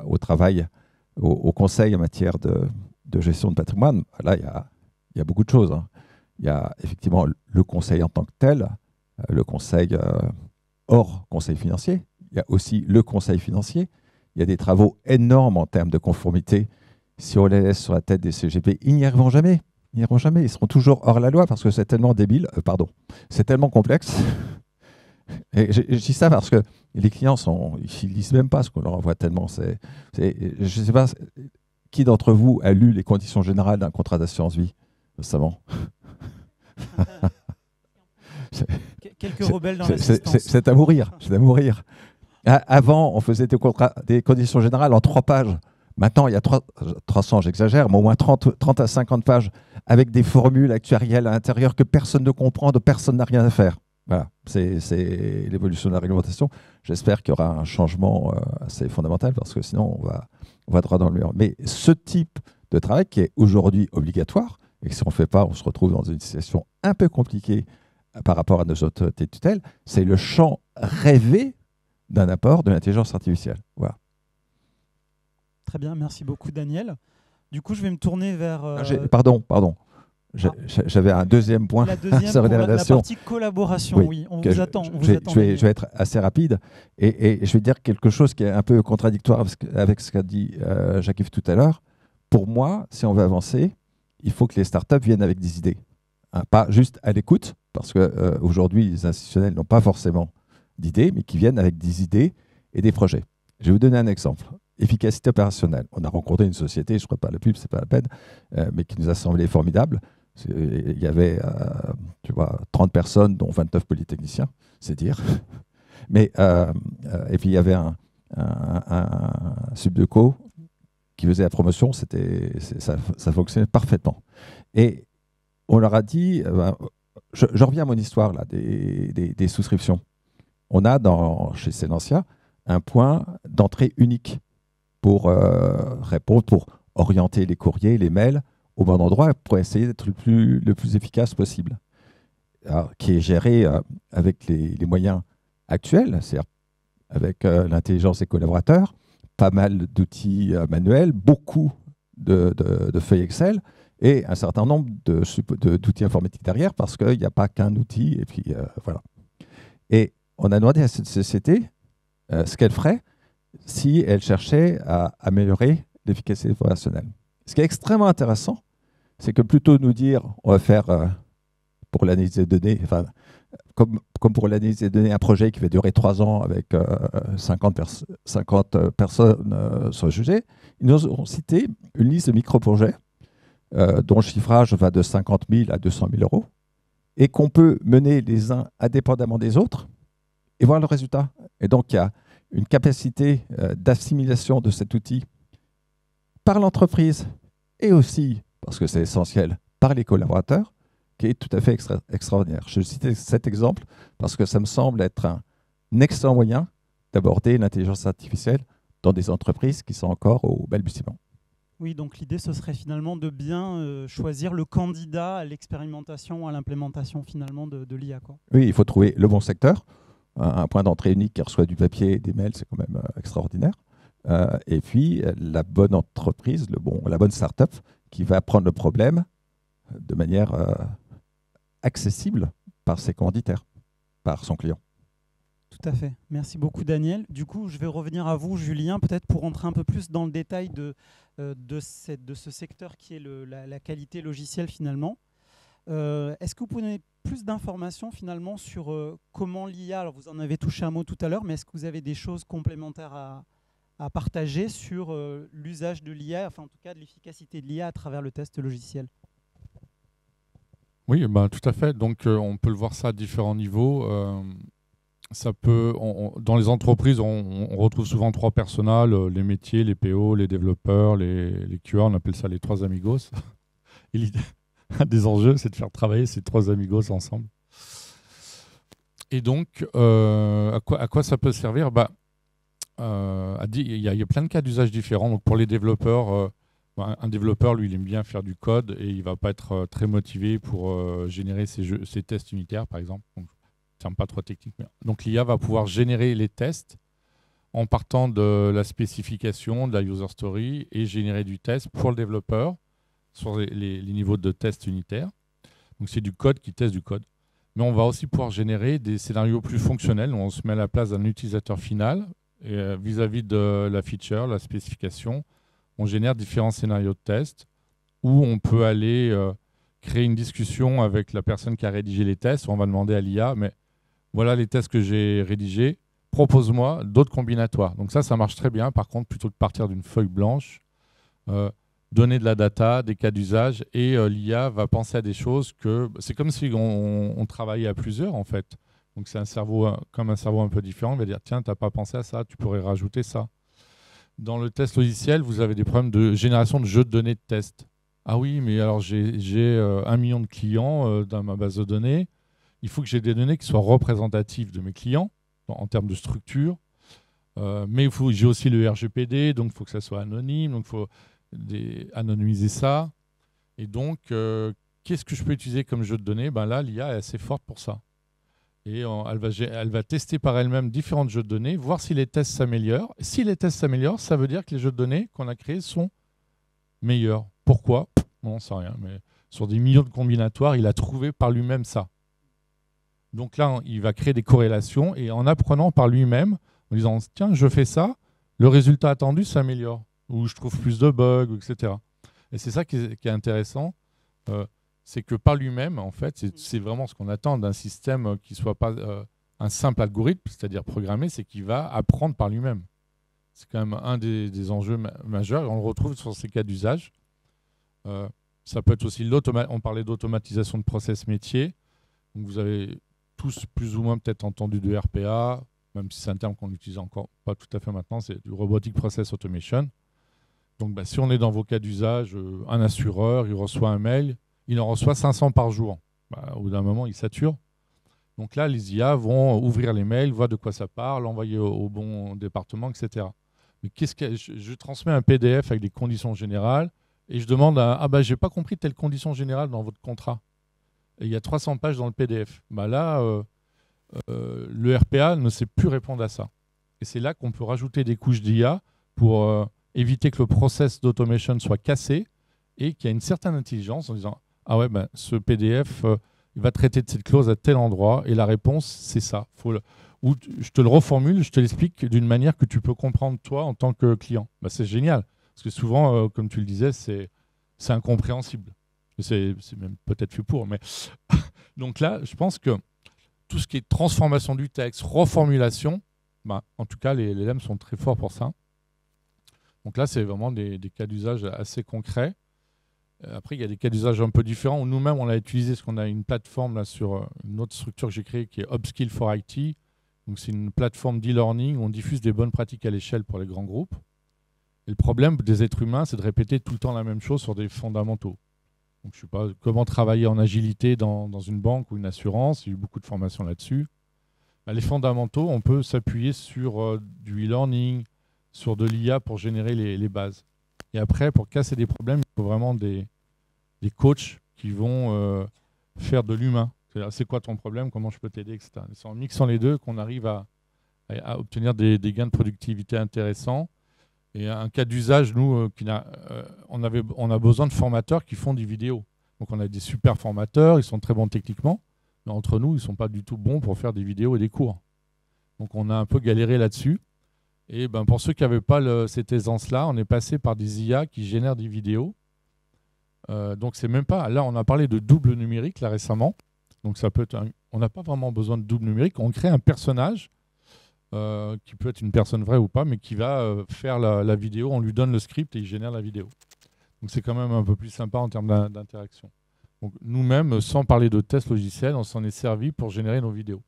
au travail, au conseil en matière de gestion de patrimoine, là, il y a beaucoup de choses. Il y a effectivement le conseil en tant que tel, le conseil hors conseil financier. Il y a aussi le conseil financier. Il y a des travaux énormes en termes de conformité. Si on les laisse sur la tête des CGP, ils n'y arriveront jamais. Ils n'iront jamais, ils seront toujours hors la loi parce que c'est tellement débile, c'est tellement complexe. Et je dis ça parce que les clients ils lisent même pas ce qu'on leur envoie tellement. Je ne sais pas qui d'entre vous a lu les conditions générales d'un contrat d'assurance vie récemment. Quelques rebelles dans l'assistance. C'est à mourir. Avant, on faisait des conditions générales en 3 pages. Maintenant, il y a 300, j'exagère, mais au moins 30 à 50 pages avec des formules actuarielles à l'intérieur que personne ne comprend, dont personne n'a rien à faire. Voilà, c'est l'évolution de la réglementation. J'espère qu'il y aura un changement assez fondamental parce que sinon, on va droit dans le mur. Mais ce type de travail qui est aujourd'hui obligatoire, et que si on ne le fait pas, on se retrouve dans une situation un peu compliquée par rapport à nos autorités de tutelle, c'est le champ rêvé d'un apport de l'intelligence artificielle. Voilà. Très bien, merci beaucoup Daniel. Du coup, je vais me tourner vers... Pardon. J'avais un deuxième point sur les relations. La partie collaboration, oui. On vous attend. Je vais être assez rapide et je vais dire quelque chose qui est un peu contradictoire avec ce qu'a dit Jacques-Yves tout à l'heure. Pour moi, si on veut avancer, il faut que les startups viennent avec des idées. Pas juste à l'écoute, parce qu'aujourd'hui, les institutionnels n'ont pas forcément d'idées, mais qui viennent avec des idées et des projets. Je vais vous donner un exemple. Efficacité opérationnelle. On a rencontré une société, je ne ferai pas la pub, ce n'est pas la peine, mais qui nous a semblé formidable. Il y avait 30 personnes, dont 29 polytechniciens, c'est dire. Mais, et puis il y avait un subdeco qui faisait la promotion, ça fonctionnait parfaitement. Et on leur a dit, je reviens à mon histoire là, des souscriptions. On a chez Selentia un point d'entrée unique pour répondre, pour orienter les courriers, les mails au bon endroit pour essayer d'être le plus efficace possible. Alors, qui est géré avec les moyens actuels, c'est-à-dire avec l'intelligence des collaborateurs, pas mal d'outils manuels, beaucoup de feuilles Excel et un certain nombre d'outils informatiques derrière parce qu'il n'y a pas qu'un outil. Et puis voilà. Et on a demandé à cette société ce qu'elle ferait si elle cherchait à améliorer l'efficacité opérationnelle. Ce qui est extrêmement intéressant, c'est que plutôt nous dire on va faire pour l'analyse des données, enfin, comme pour l'analyse des données, un projet qui va durer 3 ans avec 50 personnes sur le sujet, ils nous ont cité une liste de micro-projets dont le chiffrage va de 50 000 à 200 000 euros et qu'on peut mener les uns indépendamment des autres et voir le résultat. Et donc, il y a une capacité d'assimilation de cet outil par l'entreprise et aussi, parce que c'est essentiel, par les collaborateurs, qui est tout à fait extraordinaire. Je cite cet exemple parce que ça me semble être un excellent moyen d'aborder l'intelligence artificielle dans des entreprises qui sont encore au balbutiement. Oui, donc l'idée, ce serait finalement de bien choisir le candidat à l'expérimentation, à l'implémentation finalement de l'IA. Oui, il faut trouver le bon secteur. Un point d'entrée unique qui reçoit du papier et des mails, c'est quand même extraordinaire. Et puis, la bonne entreprise, la bonne start-up qui va prendre le problème de manière accessible par ses commanditaires, par son client. Tout à fait. Merci beaucoup, Daniel. Du coup, je vais revenir à vous, Julien, peut-être pour rentrer un peu plus dans le détail de ce secteur qui est la qualité logicielle finalement. Est-ce que vous pouvez donner plus d'informations finalement sur comment l'IA, alors vous en avez touché un mot tout à l'heure, mais est-ce que vous avez des choses complémentaires à partager sur l'usage de l'IA, enfin en tout cas de l'efficacité de l'IA à travers le test logiciel? Oui, bah, tout à fait. Donc, on peut le voir ça à différents niveaux. Dans les entreprises, on retrouve souvent 3 personas, les métiers, les PO, les développeurs, les QA, on appelle ça les 3 amigos. Et l'idée, un des enjeux, c'est de faire travailler ces 3 amigos ensemble. Et donc, à quoi ça peut servir? Il y a plein de cas d'usage différents. Donc, pour les développeurs, un développeur, lui, il aime bien faire du code et il ne va pas être très motivé pour générer ses tests unitaires, par exemple. Donc, c'est pas trop technique. Donc, l'IA va pouvoir générer les tests en partant de la spécification, de la user story et générer du test pour le développeur sur les niveaux de tests unitaires. Donc, c'est du code qui teste du code. Mais on va aussi pouvoir générer des scénarios plus fonctionnels où on se met à la place d'un utilisateur final et vis-à-vis de la feature, la spécification. On génère différents scénarios de test où on peut aller créer une discussion avec la personne qui a rédigé les tests. On va demander à l'IA, mais voilà les tests que j'ai rédigés, propose-moi d'autres combinatoires. Donc ça marche très bien. Par contre, plutôt que de partir d'une feuille blanche, donner de la data, des cas d'usage, et l'IA va penser à des choses que... C'est comme si on travaillait à plusieurs, en fait. Donc c'est comme un cerveau un peu différent. Il va dire, tiens, tu n'as pas pensé à ça, tu pourrais rajouter ça. Dans le test logiciel, vous avez des problèmes de génération de jeux de données de test. Ah oui, mais alors j'ai 1 million de clients dans ma base de données. Il faut que j'ai des données qui soient représentatives de mes clients en termes de structure. Mais j'ai aussi le RGPD, donc il faut que ça soit anonyme, donc il faut anonymiser ça. Et donc, qu'est-ce que je peux utiliser comme jeu de données? Là, l'IA est assez forte pour ça. Et elle va tester par elle-même différents jeux de données, voir si les tests s'améliorent. Si les tests s'améliorent, ça veut dire que les jeux de données qu'on a créés sont meilleurs. Pourquoi? On n'en sait rien. Mais sur des millions de combinatoires, il a trouvé par lui-même ça. Donc là, il va créer des corrélations et en apprenant par lui-même, en disant « Tiens, je fais ça, le résultat attendu s'améliore. » Ou « Je trouve plus de bugs, etc. » Et c'est ça qui est intéressant. C'est que par lui-même, en fait, c'est vraiment ce qu'on attend d'un système qui ne soit pas un simple algorithme, c'est-à-dire programmé, c'est qu'il va apprendre par lui-même. C'est quand même un des enjeux majeurs, et on le retrouve sur ces cas d'usage. Ça peut être aussi on parlait d'automatisation de process métier. Donc vous avez tous plus ou moins peut-être entendu de RPA, même si c'est un terme qu'on n'utilise encore pas tout à fait maintenant, c'est du Robotic Process Automation. Donc si on est dans vos cas d'usage, un assureur, il reçoit un mail, il en reçoit 500 par jour. Au bout d'un moment, il sature. Donc là, les IA vont ouvrir les mails, voir de quoi ça parle, l'envoyer au bon département, etc. Mais Mais je transmets un PDF avec des conditions générales et je demande j'ai pas compris telle condition générale dans votre contrat. Et il y a 300 pages dans le PDF. Là, le RPA ne sait plus répondre à ça. Et c'est là qu'on peut rajouter des couches d'IA pour éviter que le process d'automation soit cassé et qu'il y a une certaine intelligence en disant ce PDF, il va traiter de cette clause à tel endroit et la réponse, c'est ça. Ou je te le reformule, je te l'explique d'une manière que tu peux comprendre toi en tant que client. C'est génial. Parce que souvent, comme tu le disais, c'est incompréhensible. C'est même peut-être fait pour. Mais donc là, je pense que tout ce qui est transformation du texte, reformulation, en tout cas, les LLM sont très forts pour ça. Donc là, c'est vraiment des cas d'usage assez concrets. Après, il y a des cas d'usage un peu différents. Nous-mêmes, on l'a utilisé parce qu'on a une plateforme là, sur une autre structure que j'ai créée qui est Upskill for IT. Donc, c'est une plateforme d'e-learning où on diffuse des bonnes pratiques à l'échelle pour les grands groupes. Et le problème des êtres humains, c'est de répéter tout le temps la même chose sur des fondamentaux. Donc, je ne sais pas comment travailler en agilité dans une banque ou une assurance. Il y a eu beaucoup de formations là-dessus. Les fondamentaux, on peut s'appuyer sur du e-learning, sur de l'IA pour générer les bases. Et après, pour casser des problèmes, il faut vraiment des coachs qui vont faire de l'humain. C'est quoi ton problème, comment je peux t'aider, etc. C'est en mixant les deux qu'on arrive à obtenir des gains de productivité intéressants. Et un cas d'usage, nous, on a besoin de formateurs qui font des vidéos. Donc on a des super formateurs, ils sont très bons techniquement, mais entre nous, ils ne sont pas du tout bons pour faire des vidéos et des cours. Donc on a un peu galéré là-dessus. Et pour ceux qui n'avaient pas cette aisance-là, on est passé par des IA qui génèrent des vidéos. Donc c'est même pas... Là, on a parlé de double numérique là récemment. Donc ça peut être on n'a pas vraiment besoin de double numérique. On crée un personnage qui peut être une personne vraie ou pas, mais qui va faire la vidéo. On lui donne le script et il génère la vidéo. Donc c'est quand même un peu plus sympa en termes d'interaction. Donc nous-mêmes, sans parler de tests logiciels, on s'en est servi pour générer nos vidéos.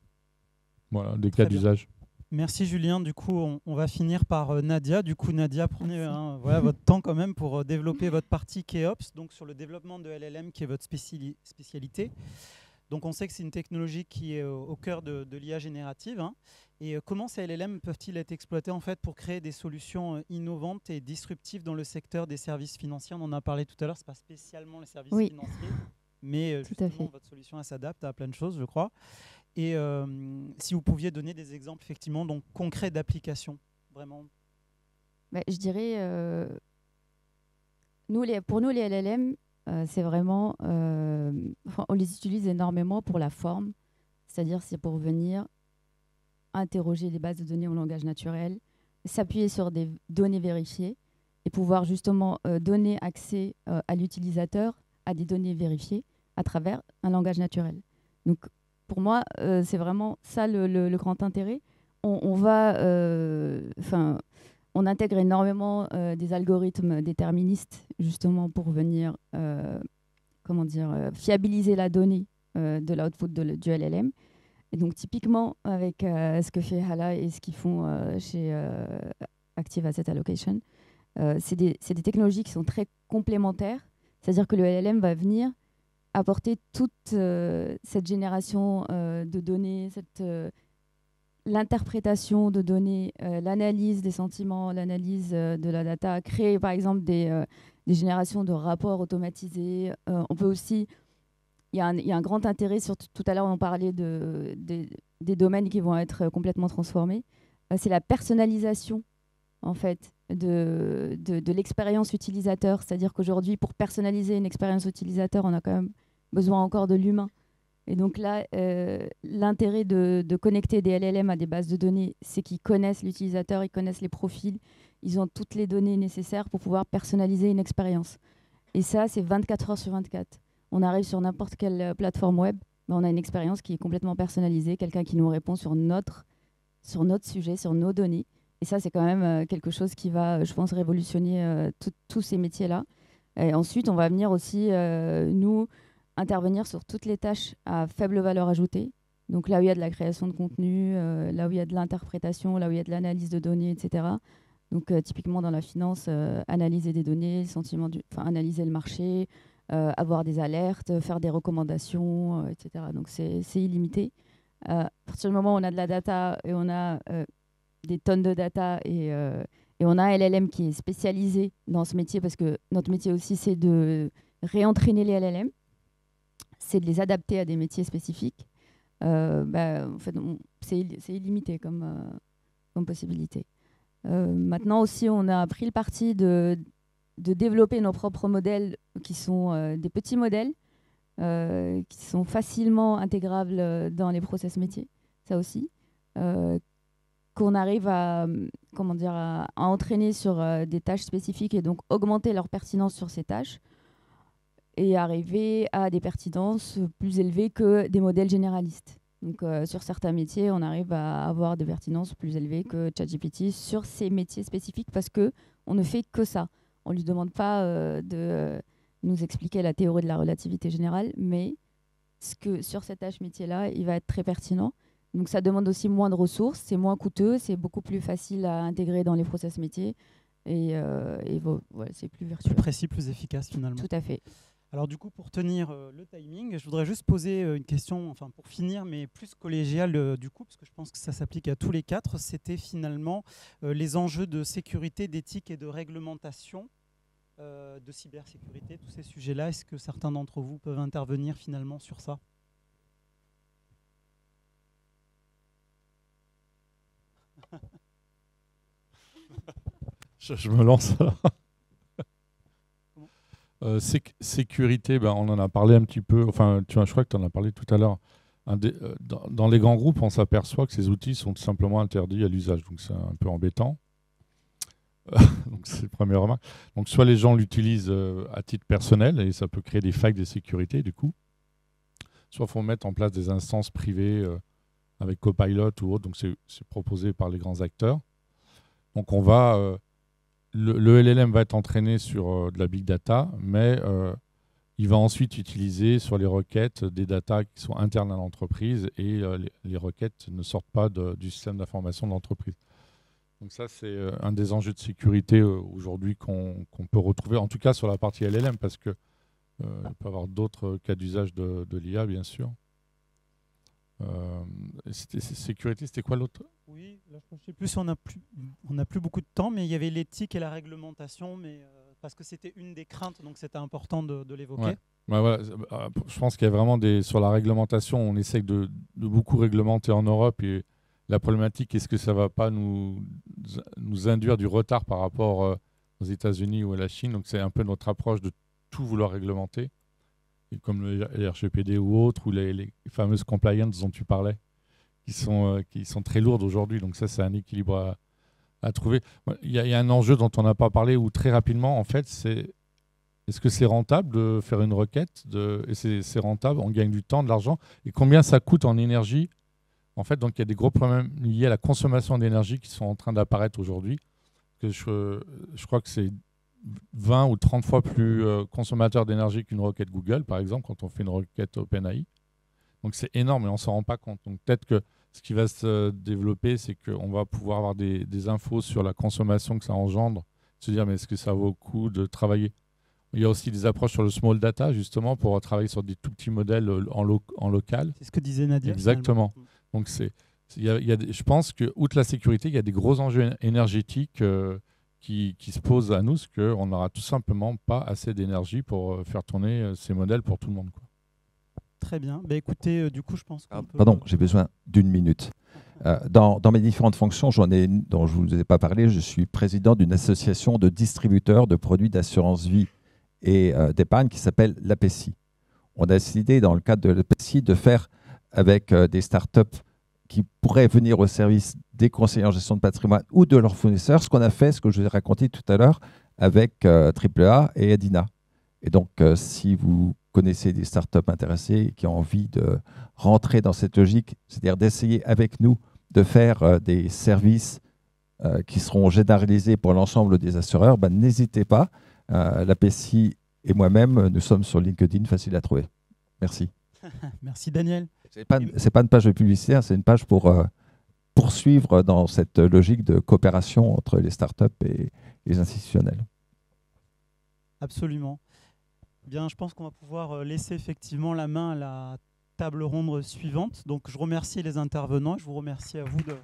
Voilà, des cas d'usage. Merci Julien. Du coup, on va finir par Nadia. Du coup, Nadia, prenez votre temps quand même pour développer votre partie KEOPS, donc sur le développement de LLM qui est votre spécialité. Donc on sait que c'est une technologie qui est au cœur de l'IA générative. Et comment ces LLM peuvent-ils être exploités en fait pour créer des solutions innovantes et disruptives dans le secteur des services financiers? On en a parlé tout à l'heure, ce n'est pas spécialement les services financiers, mais justement votre solution elle s'adapte à plein de choses, je crois. Et si vous pouviez donner des exemples effectivement donc concrets d'applications, vraiment. Je dirais, pour nous les LLM, c'est vraiment, on les utilise énormément pour la forme, c'est-à-dire c'est pour venir interroger les bases de données en langage naturel, s'appuyer sur des données vérifiées et pouvoir justement donner accès à l'utilisateur à des données vérifiées à travers un langage naturel. Donc pour moi, c'est vraiment ça le grand intérêt. On intègre énormément des algorithmes déterministes justement pour venir fiabiliser la donnée de l'output du LLM. Et donc typiquement avec ce que fait Hala et ce qu'ils font chez Active Asset Allocation, c'est des technologies qui sont très complémentaires. C'est-à-dire que le LLM va venir apporter toute cette génération de données, l'interprétation de données, l'analyse des sentiments, l'analyse de la data, créer par exemple des générations de rapports automatisés. On peut aussi, il y a un grand intérêt, tout à l'heure on parlait des domaines qui vont être complètement transformés. C'est la personnalisation en fait de l'expérience utilisateur. C'est-à-dire qu'aujourd'hui, pour personnaliser une expérience utilisateur, on a quand même besoin encore de l'humain. Et donc là, l'intérêt de connecter des LLM à des bases de données, c'est qu'ils connaissent l'utilisateur, ils connaissent les profils, ils ont toutes les données nécessaires pour pouvoir personnaliser une expérience. Et ça, c'est 24 heures sur 24. On arrive sur n'importe quelle plateforme web, on a une expérience qui est complètement personnalisée, quelqu'un qui nous répond sur notre sujet, sur nos données. Et ça, c'est quand même quelque chose qui va, je pense, révolutionner tous ces métiers-là. Et ensuite, on va venir aussi, nous, intervenir sur toutes les tâches à faible valeur ajoutée. Donc là où il y a de la création de contenu, là où il y a de l'interprétation, là où il y a de l'analyse de données, etc. Donc typiquement dans la finance, analyser des données, analyser le marché, avoir des alertes, faire des recommandations, etc. Donc c'est illimité. À partir du moment où on a de la data et on a des tonnes de data et Et on a un LLM qui est spécialisé dans ce métier parce que notre métier aussi, c'est de réentraîner les LLM, c'est de les adapter à des métiers spécifiques. En fait, c'est illimité comme possibilité. Maintenant aussi, on a pris le parti de développer nos propres modèles qui sont des petits modèles qui sont facilement intégrables dans les process métiers, ça aussi. Qu'on arrive à entraîner sur des tâches spécifiques et donc augmenter leur pertinence sur ces tâches et arriver à des pertinences plus élevées que des modèles généralistes. Donc sur certains métiers, on arrive à avoir des pertinences plus élevées que ChatGPT sur ces métiers spécifiques parce qu'on ne fait que ça. On ne lui demande pas de nous expliquer la théorie de la relativité générale, mais sur cette tâche métier-là, il va être très pertinent. Donc ça demande aussi moins de ressources, c'est moins coûteux, c'est beaucoup plus facile à intégrer dans les process métiers et c'est plus vertueux. Plus précis, plus efficace finalement. Tout à fait. Alors du coup, pour tenir le timing, je voudrais juste poser une question, enfin pour finir, mais plus collégiale du coup, parce que je pense que ça s'applique à tous les quatre. C'était finalement les enjeux de sécurité, d'éthique et de réglementation, de cybersécurité, tous ces sujets-là. Est-ce que certains d'entre vous peuvent intervenir finalement sur ça ? Je me lance. Sécurité, on en a parlé un petit peu. Enfin, je crois que tu en as parlé tout à l'heure. Dans les grands groupes, on s'aperçoit que ces outils sont tout simplement interdits à l'usage. Donc, c'est un peu embêtant. Donc, c'est la première remarque. Donc, soit les gens l'utilisent à titre personnel et ça peut créer des failles de sécurité, du coup. Soit il faut mettre en place des instances privées avec Copilot ou autre. Donc, c'est proposé par les grands acteurs. Donc, on va... Le LLM va être entraîné sur de la big data, mais il va ensuite utiliser sur les requêtes des datas qui sont internes à l'entreprise et les requêtes ne sortent pas du système d'information de l'entreprise. Donc ça, c'est un des enjeux de sécurité aujourd'hui qu'on peut retrouver, en tout cas sur la partie LLM, parce qu'il peut y avoir d'autres cas d'usage de l'IA, bien sûr. Sécurité, c'était quoi l'autre ? Oui, là, je ne sais plus si on n'a plus beaucoup de temps, mais il y avait l'éthique et la réglementation, mais parce que c'était une des craintes, donc c'était important de l'évoquer. Ouais. Ouais, voilà. Je pense qu'il y a vraiment sur la réglementation, on essaie de beaucoup réglementer en Europe et la problématique, est-ce que ça ne va pas nous induire du retard par rapport aux États-Unis ou à la Chine ? Donc c'est un peu notre approche de tout vouloir réglementer, et comme le RGPD ou autres, ou les fameuses compliance dont tu parlais, qui sont très lourdes aujourd'hui. Donc ça, c'est un équilibre à trouver. Il y a un enjeu dont on n'a pas parlé, où très rapidement, en fait, c'est est-ce que c'est rentable de faire une requête et c'est rentable, on gagne du temps, de l'argent, et combien ça coûte en énergie. En fait, donc il y a des gros problèmes liés à la consommation d'énergie qui sont en train d'apparaître aujourd'hui. Je crois que c'est 20 ou 30 fois plus consommateur d'énergie qu'une requête Google, par exemple, quand on fait une requête OpenAI. Donc c'est énorme et on ne s'en rend pas compte. Donc peut-être que ce qui va se développer, c'est qu'on va pouvoir avoir des infos sur la consommation que ça engendre, se dire mais est-ce que ça vaut le coup de travailler. Il y a aussi des approches sur le small data, justement, pour travailler sur des tout petits modèles en local. C'est ce que disait Nadia. Exactement. Donc je pense que, outre la sécurité, il y a des gros enjeux énergétiques qui se posent à nous, parce qu'on n'aura tout simplement pas assez d'énergie pour faire tourner ces modèles pour tout le monde, quoi. Très bien. Bah, écoutez, du coup, je pense qu'on peut... Pardon, j'ai besoin d'une minute. Dans mes différentes fonctions, dont je ne vous ai pas parlé, je suis président d'une association de distributeurs de produits d'assurance vie et d'épargne qui s'appelle l'APECI. On a décidé, dans le cadre de l'APECI, de faire avec des startups qui pourraient venir au service des conseillers en gestion de patrimoine ou de leurs fournisseurs, ce qu'on a fait, ce que je vous ai raconté tout à l'heure, avec AAA et Adina. Et donc, si vous connaissez des startups intéressées qui ont envie de rentrer dans cette logique, c'est-à-dire d'essayer avec nous de faire des services qui seront généralisés pour l'ensemble des assureurs, n'hésitez pas. L'APECI et moi-même, nous sommes sur LinkedIn, facile à trouver. Merci. Merci Daniel. Ce n'est pas une page de publicité, c'est une page pour poursuivre dans cette logique de coopération entre les startups et les institutionnels. Absolument. Bien, je pense qu'on va pouvoir laisser effectivement la main à la table ronde suivante. Donc, je remercie les intervenants. Je vous remercie à vous de...